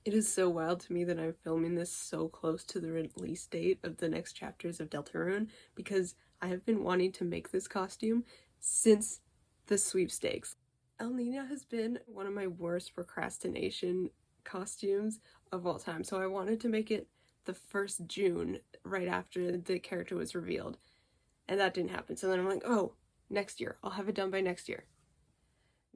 It is so wild to me that I'm filming this so close to the release date of the next chapters of Deltarune, because I have been wanting to make this costume since the sweepstakes. Elnina has been one of my worst procrastination costumes of all time, so I wanted to make it the 1st June, right after the character was revealed, and that didn't happen. So then I'm like, oh, next year. I'll have it done by next year.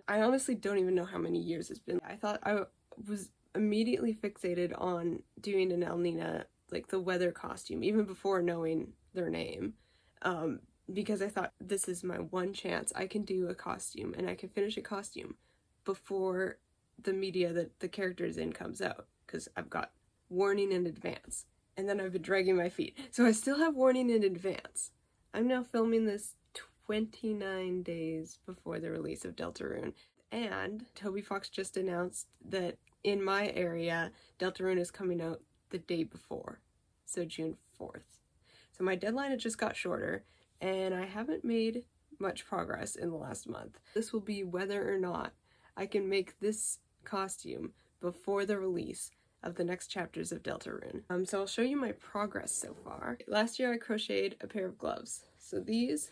I honestly don't even know how many years it's been. I thought I was immediately fixated on doing an Elnina, like the weather costume, even before knowing their name, because I thought, this is my one chance. I can do a costume, and I can finish a costume before the media that the character is in comes out, because I've got warning in advance, and then I've been dragging my feet. So I still have warning in advance. I'm now filming this 29 days before the release of Deltarune, and Toby Fox just announced that in my area, Deltarune is coming out the day before, so June 4th. So my deadline had just got shorter, and I haven't made much progress in the last month. This will be whether or not I can make this costume before the release of the next chapters of Deltarune. So I'll show you my progress so far. Last year I crocheted a pair of gloves. So these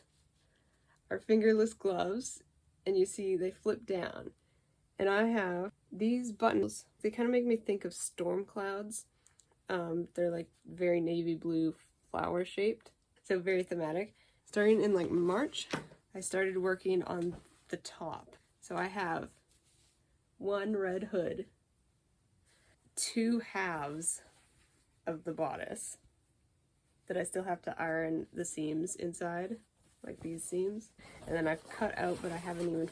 are fingerless gloves, and you see they flip down. And I have these buttons. They kind of make me think of storm clouds. They're like very navy blue flower shaped, so very thematic. Starting in like March, I started working on the top. So I have one red hood, 2 halves of the bodice that I still have to iron the seams inside, like these seams, and then I've cut out, but I haven't even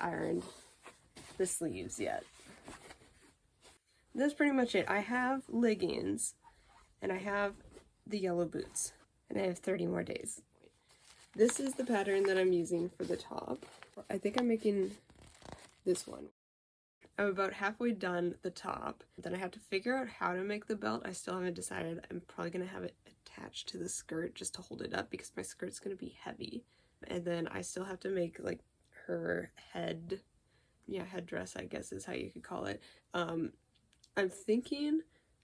ironed the sleeves yet. That's pretty much it. I have leggings, and I have the yellow boots, and I have 30 more days. This is the pattern that I'm using for the top. I think I'm making this one. I'm about halfway done the top. Then I have to figure out how to make the belt. I still haven't decided. I'm probably gonna have it attached to the skirt just to hold it up, because my skirt's gonna be heavy. And then I still have to make like her headdress, I guess is how you could call it. I'm thinking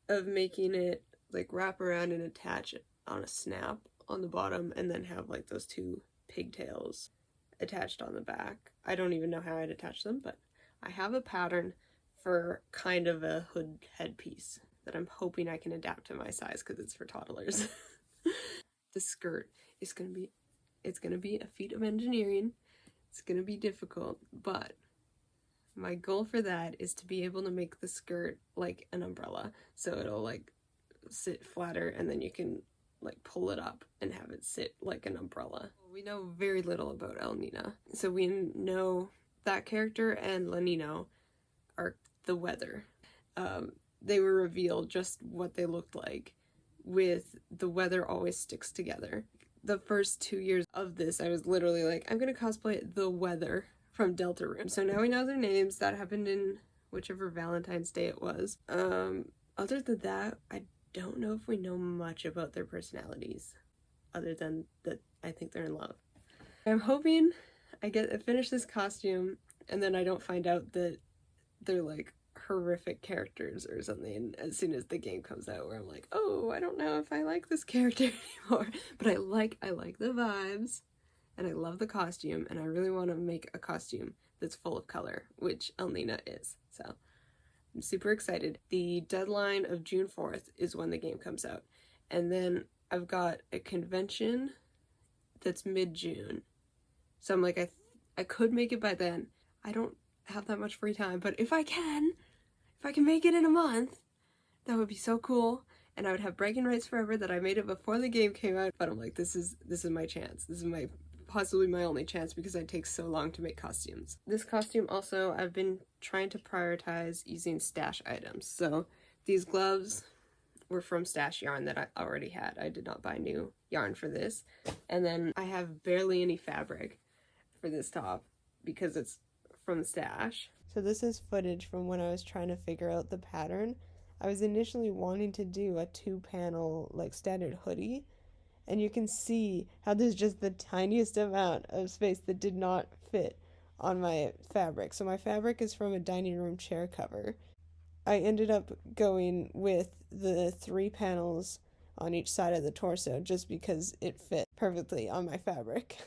of making it like wrap around and attach it on a snap on the bottom, and then have like those 2 pigtails attached on the back. I don't even know how I'd attach them, but I have a pattern for kind of a hood headpiece that I'm hoping I can adapt to my size, because it's for toddlers. The skirt is gonna be a feat of engineering. It's gonna be difficult, but my goal for that is to be able to make the skirt like an umbrella, so it'll like sit flatter, and then you can like pull it up and have it sit like an umbrella. We know very little about Elnina, so we know that character and Lenino are the weather. They were revealed just what they looked like, with the weather always sticks together. The first 2 years of this, I was literally like, I'm gonna cosplay the weather from Deltarune. So now we know their names. That happened in whichever Valentine's Day it was. Other than that, I don't know if we know much about their personalities, other than that I think they're in love. I'm hoping I finish this costume, and then I don't find out that they're like horrific characters or something as soon as the game comes out, where I'm like, oh, I don't know if I like this character anymore. But I like the vibes, and I love the costume, and I really want to make a costume that's full of color, which Elnina is. So I'm super excited. The deadline of June 4th is when the game comes out, and then I've got a convention that's mid-June. So I'm like, I could make it by then. I don't have that much free time, but if I can make it in a month, that would be so cool. And I would have bragging rights forever that I made it before the game came out. But I'm like, this is my chance. This is possibly my only chance, because I take so long to make costumes. This costume also, I've been trying to prioritize using stash items. So these gloves were from stash yarn that I already had. I did not buy new yarn for this. And then I have barely any fabric for this top, because it's from stash. So this is footage from when I was trying to figure out the pattern. I was initially wanting to do a 2-panel like standard hoodie, and you can see how there's just the tiniest amount of space that did not fit on my fabric. So my fabric is from a dining room chair cover, I ended up going with the 3 panels on each side of the torso just because it fit perfectly on my fabric.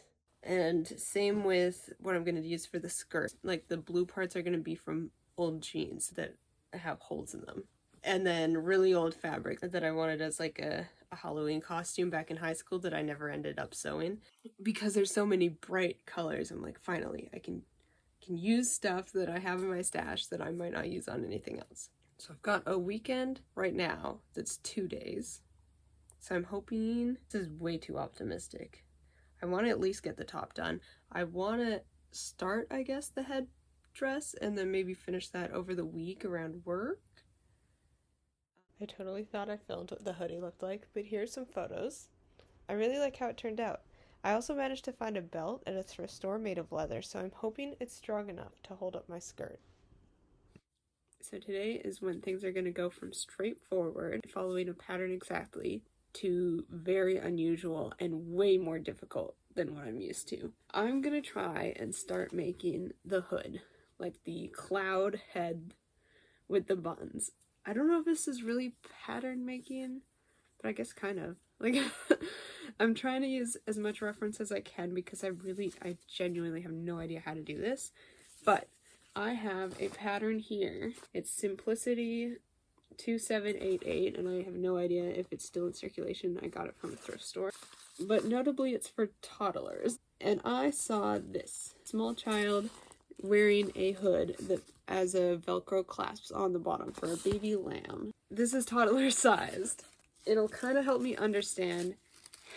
And same with what I'm going to use for the skirt. Like the blue parts are going to be from old jeans that have holes in them. And then really old fabric that I wanted as like a Halloween costume back in high school that I never ended up sewing. Because there's so many bright colors, I'm like, finally, I can use stuff that I have in my stash that I might not use on anything else. So I've got a weekend right now that's 2 days. So I'm hoping, this is way too optimistic. I want to at least get the top done. I want to start, I guess, the headdress and then maybe finish that over the week around work. I totally thought I filmed what the hoodie looked like, but here's some photos. I really like how it turned out. I also managed to find a belt at a thrift store made of leather, so I'm hoping it's strong enough to hold up my skirt. So today is when things are going to go from straightforward, following a pattern exactly, to very unusual and way more difficult than what I'm used to. I'm going to try and start making the hood, like the cloud head with the buns. I don't know if this is really pattern making, but I guess kind of. Like, I'm trying to use as much reference as I can because I genuinely have no idea how to do this. But I have a pattern here. It's Simplicity 2788, and I have no idea if it's still in circulation. I got it from a thrift store. But notably, it's for toddlers. And I saw this small child wearing a hood that as a Velcro clasps on the bottom for a baby lamb. This is toddler sized. It'll kind of help me understand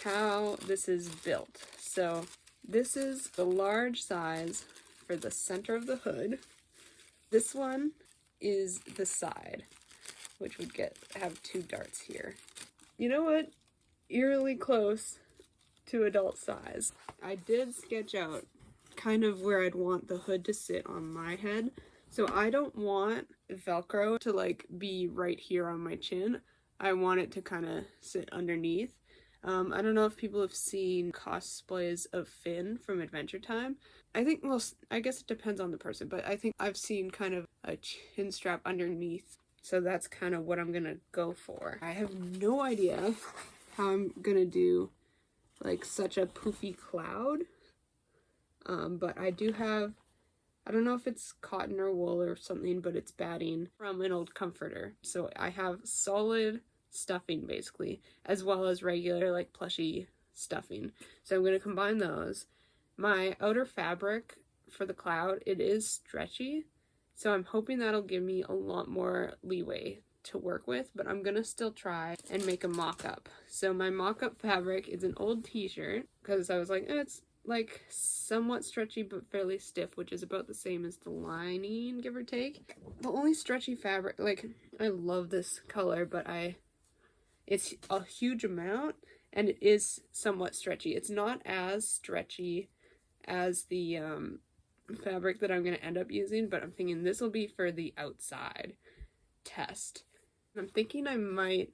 how this is built. So this is the large size for the center of the hood. This one is the side, which would have 2 darts here. You know what? Eerily close to adult size. I did sketch out kind of where I'd want the hood to sit on my head. So I don't want Velcro to like be right here on my chin. I want it to kind of sit underneath. I don't know if people have seen cosplays of Finn from Adventure Time. I think, well, I guess it depends on the person, but I think I've seen kind of a chin strap underneath. So that's kind of what I'm gonna go for. I have no idea how I'm gonna do like such a poofy cloud. But I do have, I don't know if it's cotton or wool or something, but it's batting from an old comforter. So I have solid stuffing basically, as well as regular like plushy stuffing. So I'm going to combine those. My outer fabric for the cloud, it is stretchy. So I'm hoping that'll give me a lot more leeway to work with, but I'm going to still try and make a mock-up. So my mock-up fabric is an old t-shirt because I was like, it's like somewhat stretchy but fairly stiff, which is about the same as the lining, give or take. The only stretchy fabric, like, I love this color, but it's a huge amount and it is somewhat stretchy. It's not as stretchy as the fabric that I'm going to end up using, but I'm thinking this will be for the outside test. I'm thinking I might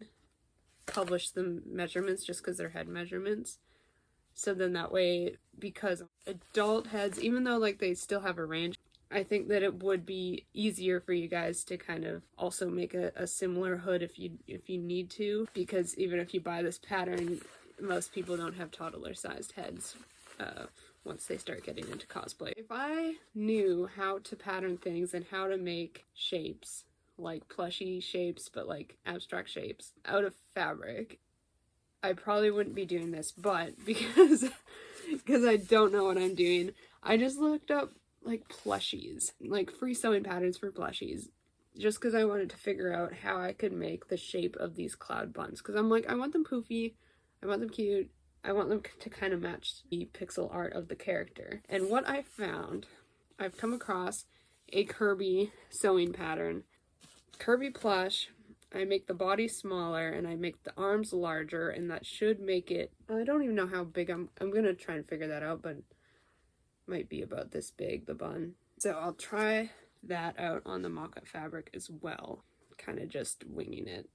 publish the measurements just because they're head measurements. So then that way, because adult heads, even though like they still have a range, I think that it would be easier for you guys to kind of also make a similar hood if you need to, because even if you buy this pattern, most people don't have toddler sized heads once they start getting into cosplay. If I knew how to pattern things and how to make shapes, like plushy shapes, but like abstract shapes out of fabric, I probably wouldn't be doing this, but because I don't know what I'm doing, I just looked up like plushies, like free sewing patterns for plushies, just because I wanted to figure out how I could make the shape of these cloud buns, because I'm like, I want them poofy, I want them cute, I want them to kind of match the pixel art of the character. And what I found, I've come across a Kirby sewing pattern. Kirby plush, I make the body smaller and I make the arms larger, and that should make it, I don't even know how big, I'm gonna try and figure that out, but might be about this big, the bun. So I'll try that out on the mock-up fabric as well, kind of just winging it.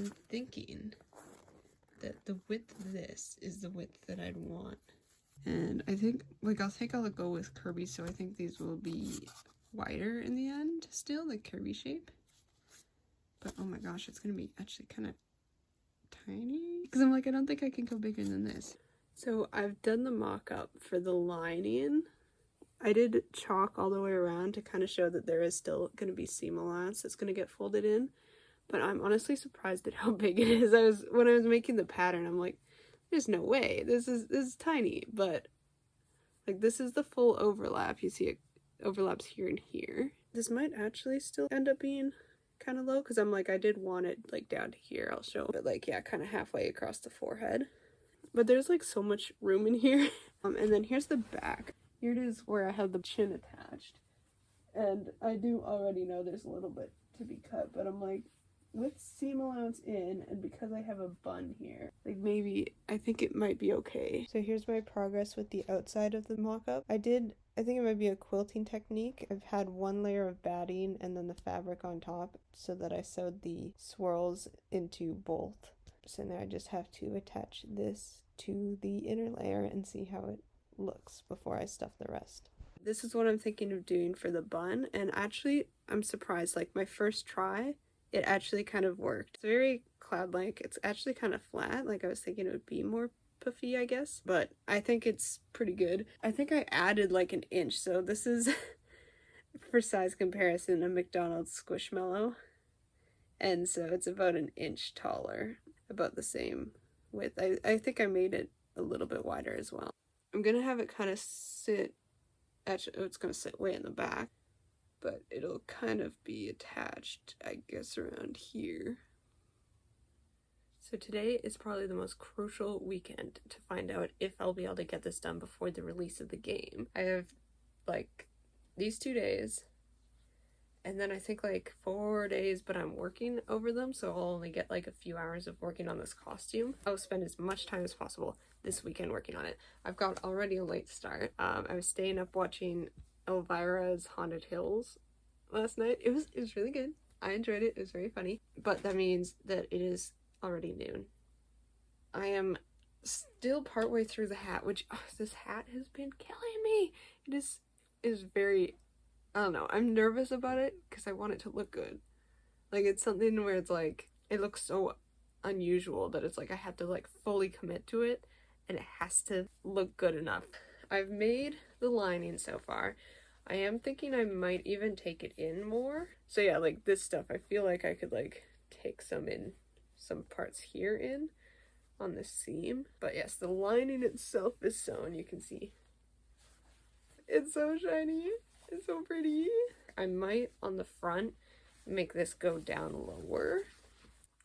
I'm thinking that the width of this is the width that I'd want. And I think, like, I'll go with Kirby, so I think these will be wider in the end still, like Kirby shape. But oh my gosh, it's gonna be actually kind of tiny. Because I'm like, I don't think I can go bigger than this. So I've done the mock-up for the lining. I did chalk all the way around to kind of show that there is still going to be seam allowance that's going to get folded in. But I'm honestly surprised at how big it is. When I was making the pattern, I'm like, there's no way. This is tiny. But like, this is the full overlap. You see it overlaps here and here. This might actually still end up being kind of low because I'm like, I did want it like down to here. I'll show, but like, yeah, kind of halfway across the forehead. But there's like so much room in here. And then here's the back. Here it is where I have the chin attached. And I do already know there's a little bit to be cut, but I'm like, with seam allowance in, and because I have a bun here, like maybe, I think it might be okay. So here's my progress with the outside of the mock-up. I think it might be a quilting technique. I've had one layer of batting and then the fabric on top so that I sewed the swirls into both. So now I just have to attach this to the inner layer and see how it looks before I stuff the rest. This is what I'm thinking of doing for the bun, and actually I'm surprised, like my first try, it actually kind of worked. It's very cloud-like. It's actually kind of flat, like I was thinking it would be more puffy, I guess, but I think it's pretty good. I think I added like an inch, so this is for size comparison a McDonald's Squishmallow, and so it's about an inch taller, about the same width. I think I made it a little bit wider as well. I'm gonna have it kind of sit, actually, oh, it's gonna sit way in the back, but it'll kind of be attached, I guess, around here. So today is probably the most crucial weekend to find out if I'll be able to get this done before the release of the game. I have, like, these 2 days, and then I think like 4 days, but I'm working over them, so I'll only get like a few hours of working on this costume. I'll spend as much time as possible this weekend working on it. I've got already a late start. I was staying up watching Elvira's Haunted Hills last night. It was really good. I enjoyed it. It was very funny. But that means that it is already noon. I am still partway through the hat, which this hat has been killing me. It is very, I don't know, I'm nervous about it because I want it to look good. Like, it's something where it's like, it looks so unusual that it's like I have to like fully commit to it, and it has to look good enough. I've made the lining so far. I am thinking I might even take it in more. So yeah, like this stuff, I feel like I could like take some parts here in on the seam. But yes, the lining itself is sewn, you can see. It's so shiny. It's so pretty. I might, on the front, make this go down lower.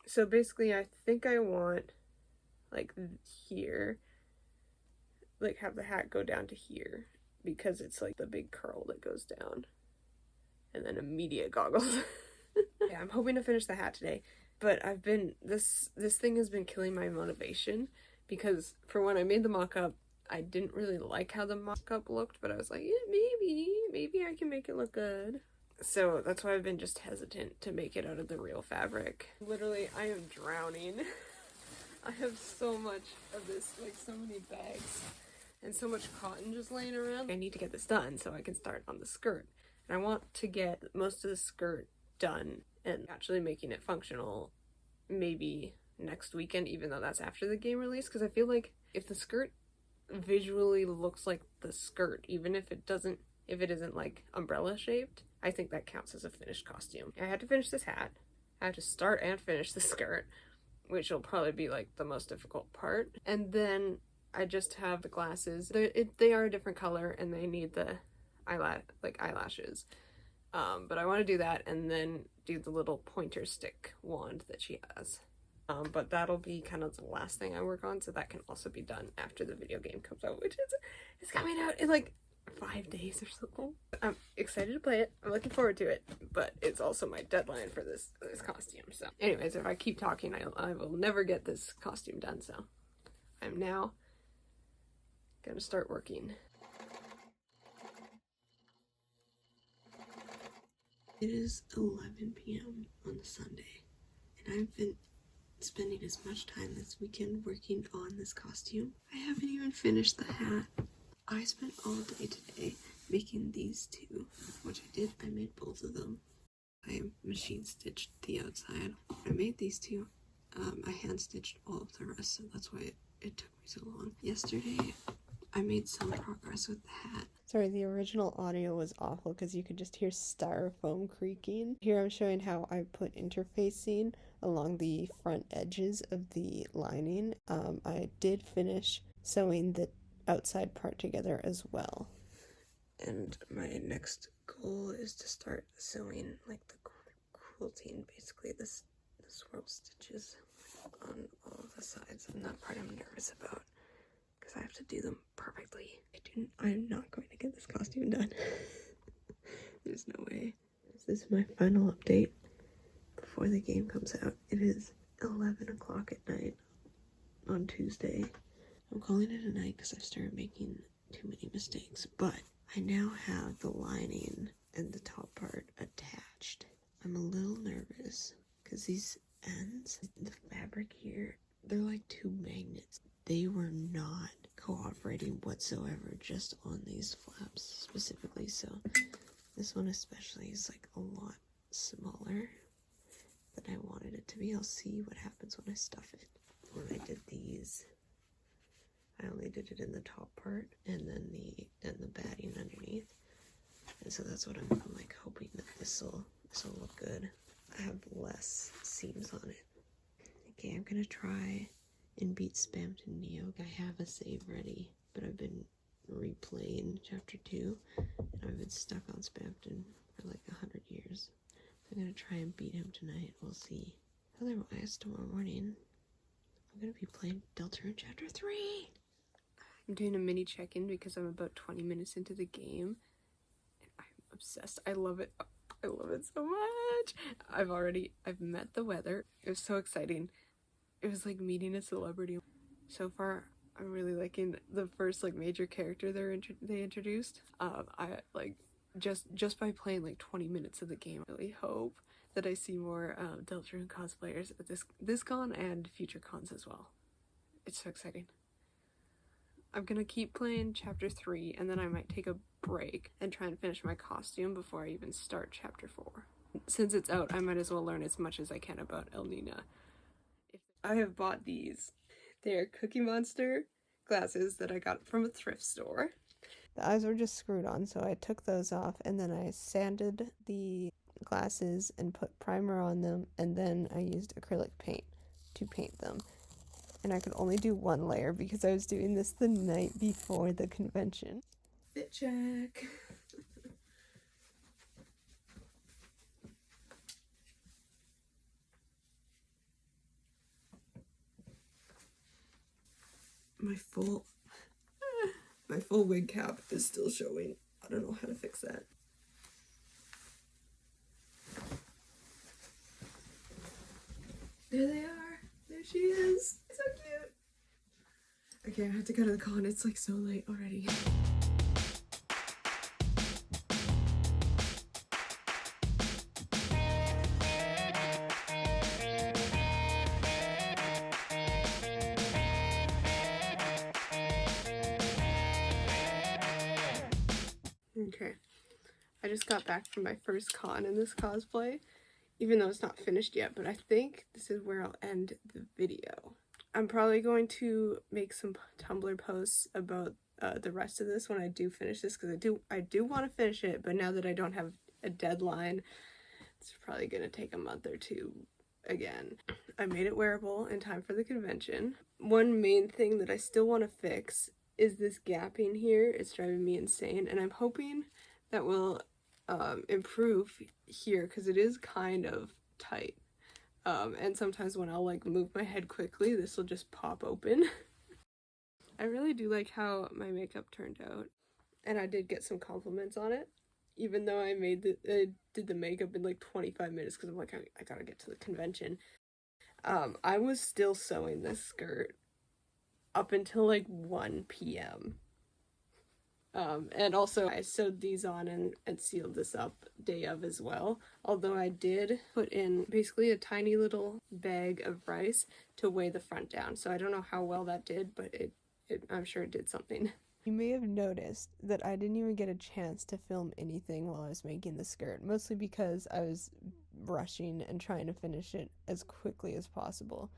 So basically, I think I want, like, here, like, have the hat go down to here, because it's, like, the big curl that goes down. And then immediate goggles. Yeah, I'm hoping to finish the hat today. But I've been, this thing has been killing my motivation, because for when I made the mock-up, I didn't really like how the mock-up looked, but I was like, yeah, maybe I can make it look good. So that's why I've been just hesitant to make it out of the real fabric. Literally, I am drowning. I have so much of this, like so many bags and so much cotton just laying around. I need to get this done so I can start on the skirt. And I want to get most of the skirt done and actually making it functional maybe next weekend, even though that's after the game release, because I feel like if the skirt visually looks like the skirt, even if it isn't like umbrella shaped, I think that counts as a finished costume. I had to finish this hat. I had to start and finish the skirt, which will probably be like the most difficult part. And then I just have the glasses. They are a different color and they need the eyelashes. But I want to do that and then do the little pointer stick wand that she has. But that'll be kind of the last thing I work on, so that can also be done after the video game comes out, which is coming out in like 5 days or something. I'm excited to play it. I'm looking forward to it, but it's also my deadline for this costume. So anyways, if I keep talking, I will never get this costume done, so I'm now gonna start working. It is 11 p.m. on Sunday, and I've been spending as much time this weekend working on this costume. I haven't even finished the hat. I spent all day today making these two, which I did. I made both of them. I machine stitched the outside. I made these two. I hand stitched all of the rest, so that's why it took me so long. Yesterday, I made some progress with the hat. Sorry, the original audio was awful because you could just hear styrofoam creaking. Here I'm showing how I put interfacing along the front edges of the lining. I did finish sewing the outside part together as well. And my next goal is to start sewing like the quilting, basically the swirl stitches on all the sides, and that part I'm nervous about because I have to do them perfectly. I'm not going to get this costume done. There's no way. This is my final update before the game comes out. It is 11 o'clock at night on Tuesday. I'm calling it a night because I've started making too many mistakes, but I now have the lining and the top part attached. I'm a little nervous because these ends, the fabric here, they're like two magnets. They were not cooperating whatsoever just on these flaps specifically, so this one especially is like a lot smaller than I wanted it to be. I'll see what happens when I stuff it. When I did these, I only did it in the top part and then the batting underneath, and so that's what I'm like hoping that this will look good. I have less seams on it. Okay, I'm gonna try and beat Spamton Neo. I have a save ready, but I've been replaying chapter 2 and I've been stuck on Spamton for like 100 years. So I'm gonna try and beat him tonight. We'll see. Otherwise, tomorrow morning I'm gonna be playing Deltarune chapter 3. I'm doing a mini check-in because I'm about 20 minutes into the game and I'm obsessed. I love it. I love it so much. I've met the weather. It was so exciting. It was like meeting a celebrity. So far, I'm really liking the first like major character they introduced. I like just by playing like 20 minutes of the game, I really hope that I see more Deltarune cosplayers at this con and future cons as well. It's so exciting. I'm gonna keep playing chapter 3 and then I might take a break and try and finish my costume before I even start chapter 4. Since it's out, I might as well learn as much as I can about Elnina. I have bought these. They are Cookie Monster glasses that I got from a thrift store. The eyes were just screwed on, so I took those off and then I sanded the glasses and put primer on them, and then I used acrylic paint to paint them. And I could only do one layer because I was doing this the night before the convention. Fit check. My full wig cap is still showing. I don't know how to fix that. There they are. There she is. So cute. Okay, I have to go to the con. It's like so late already. Okay, I just got back from my first con in this cosplay, even though it's not finished yet, but I think this is where I'll end the video. I'm probably going to make some Tumblr posts about the rest of this when I do finish this, because I do want to finish it, but now that I don't have a deadline, it's probably going to take a month or two again. I made it wearable in time for the convention. One main thing that I still want to fix is this gapping here. It's driving me insane, and I'm hoping that will improve here because it is kind of tight. And sometimes when I'll like move my head quickly, this will just pop open. I really do like how my makeup turned out, and I did get some compliments on it, even though I did the makeup in like 25 minutes because I'm like, I gotta get to the convention. I was still sewing this skirt up until like 1 p.m. And also I sewed these on and sealed this up day of as well. Although I did put in basically a tiny little bag of rice to weigh the front down. So I don't know how well that did, but I'm sure it did something. You may have noticed that I didn't even get a chance to film anything while I was making the skirt, mostly because I was rushing and trying to finish it as quickly as possible.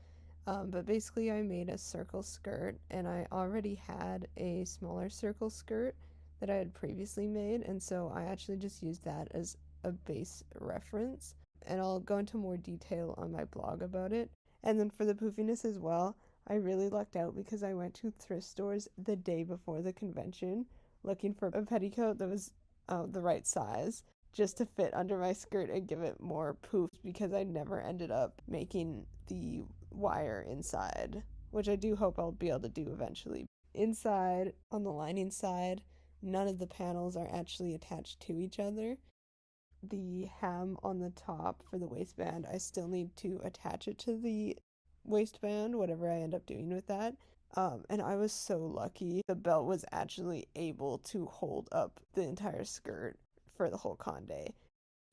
But basically I made a circle skirt, and I already had a smaller circle skirt that I had previously made, and so I actually just used that as a base reference, and I'll go into more detail on my blog about it. And then for the poofiness as well, I really lucked out because I went to thrift stores the day before the convention looking for a petticoat that was the right size, just to fit under my skirt and give it more poof, because I never ended up making the wire inside, which I do hope I'll be able to do eventually. Inside, on the lining side, none of the panels are actually attached to each other. The hem on the top for the waistband, I still need to attach it to the waistband, whatever I end up doing with that. And I was so lucky. The belt was actually able to hold up the entire skirt for the whole con day.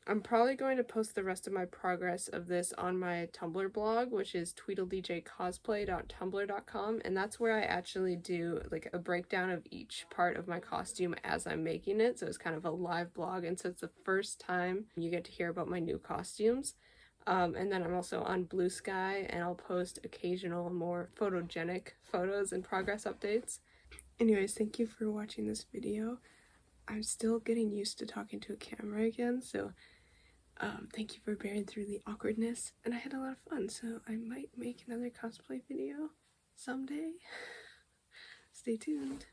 I'm probably going to post the rest of my progress of this on my Tumblr blog, which is tweedledj.bsky.social, and that's where I actually do like a breakdown of each part of my costume as I'm making it, so it's kind of a live blog, and so it's the first time you get to hear about my new costumes. And then I'm also on Bluesky, and I'll post occasional more photogenic photos and progress updates. Anyways, thank you for watching this video. I'm still getting used to talking to a camera again, so thank you for bearing through the awkwardness, and I had a lot of fun, so I might make another cosplay video someday. Stay tuned.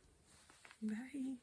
Bye.